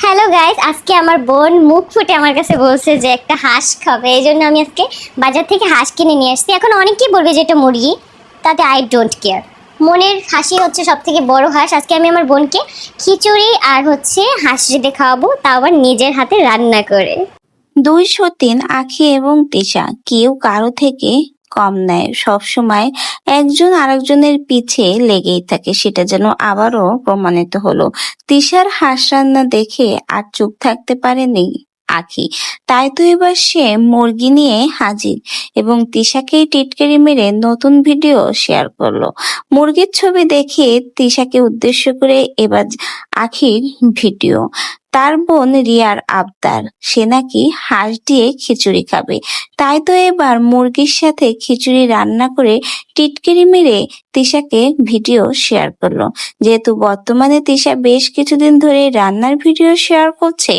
Hello guys, আজকে আমার বোন মুখ ফুটে আমার কাছে বলছে যে একটা হাঁস খাবে। এই জন্য আমি আজকে বাজার থেকে হাঁস কিনে নিয়ে আসছি। এখন অনেকেই বলবে যে এটা মুরগি, তাতে আই ডোন্ট কেয়ার। মনের হাসি হচ্ছে সব থেকে বড় হাঁস। আজকে আমি আমার বোনকে খিচুড়ি আর হাঁস রেঁধে খাওয়াবো, তাও আবার নিজের হাতে রান্না করে। 203 আঁখি এবং তিশা কেউ কারো থেকে কম নয়। সবসময় একজন আরেকজনের পিছে লেগেই থাকে, সেটা যেন আবারও প্রমাণিত হলো। তিশার হাঁস রান্না দেখে আর চুপ থাকতে পারেনি আঁখি, তাই তো এবার সে মুরগি নিয়ে হাজির এবং তিশাকেই টিটকারি মেরে নতুন ভিডিও শেয়ার করলো। মুরগির ছবি দেখে তিশাকে উদ্দেশ্য করে এবার আঁখির ভিডিও। তার বোন রিয়ার আবদার, সে নাকি হাঁস দিয়ে খিচুড়ি খাবে, তাই তো এবার মুরগির সাথে খিচুড়ি রান্না করে টিটকিরি মেরে তিশাকে ভিডিও শেয়ার করলো। যেহেতু বর্তমানে তিশা বেশ কিছুদিন ধরে রান্নার ভিডিও শেয়ার করছে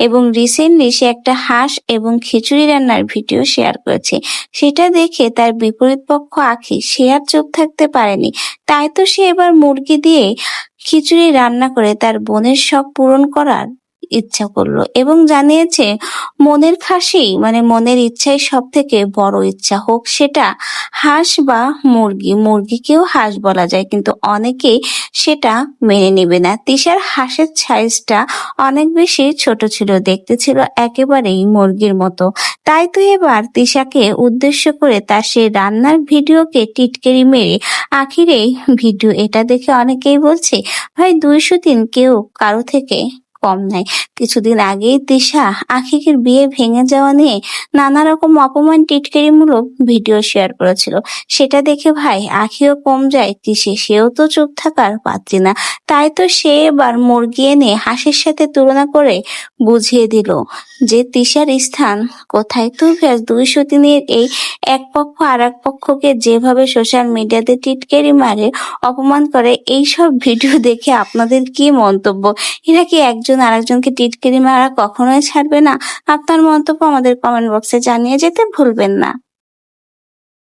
এবং রিসেন্টলি সে একটা হাঁস এবং খিচুড়ি রান্নার ভিডিও শেয়ার করেছে, সেটা দেখে তার বিপরীত পক্ষ আঁখি সে আর চুপ থাকতে পারেনি। তাই তো সে এবার মুরগি দিয়ে খিচুড়ি রান্না করে তার বোনের শখ পূরণ করার ইচ্ছা করলো এবং জানিয়েছে মনের খাসি মানে মনের ইচ্ছাই সব থেকে বড় ইচ্ছা, হোক সেটা হাঁস বা মুরগি। মুরগিকেও হাঁস বলা যায়, কিন্তু অনেকেই সেটা মেনে নেবে না। তিশার হাঁসের সাইজটা অনেক বেশি ছোট ছিল, দেখতে ছিল একেবারেই মুরগির মতো। তাই তো এবার তিশাকে উদ্দেশ্য করে তার সেই রান্নার ভিডিওকে টিটকারি মেরে আখিরে ভিডিও। এটা দেখে অনেকেই বলছে, ভাই 203 কেউ কারো থেকে কম নাই। কিছুদিন আগেই তিশা আখিকের বিয়ে ভেঙে যাওয়া নিয়ে নানা রকম অপমান টিটকারিমূলক ভিডিও শেয়ার করেছিল, সেটা দেখে ভাই আখিও কম যায় কিসে, সেও তো চুপ থাকার পাত্রী না। তাই তো সে এবার মুরগি এনে হাঁসের সাথে তুলনা করে বুঝিয়ে দিল যে তিশার স্থান কোথায়। তো 203 এই এক পক্ষ আর এক পক্ষকে যেভাবে সোশ্যাল মিডিয়াতে টিটকারি মারে, অপমান করে, এইসব ভিডিও দেখে আপনাদের কি মন্তব্য? এরা কি একজন আরেকজনকে টিটকারি মারা কখনোই ছাড়বে না? আপনার মন্তব্য আমাদের কমেন্ট বক্সে জানিয়ে যেতে ভুলবেন না।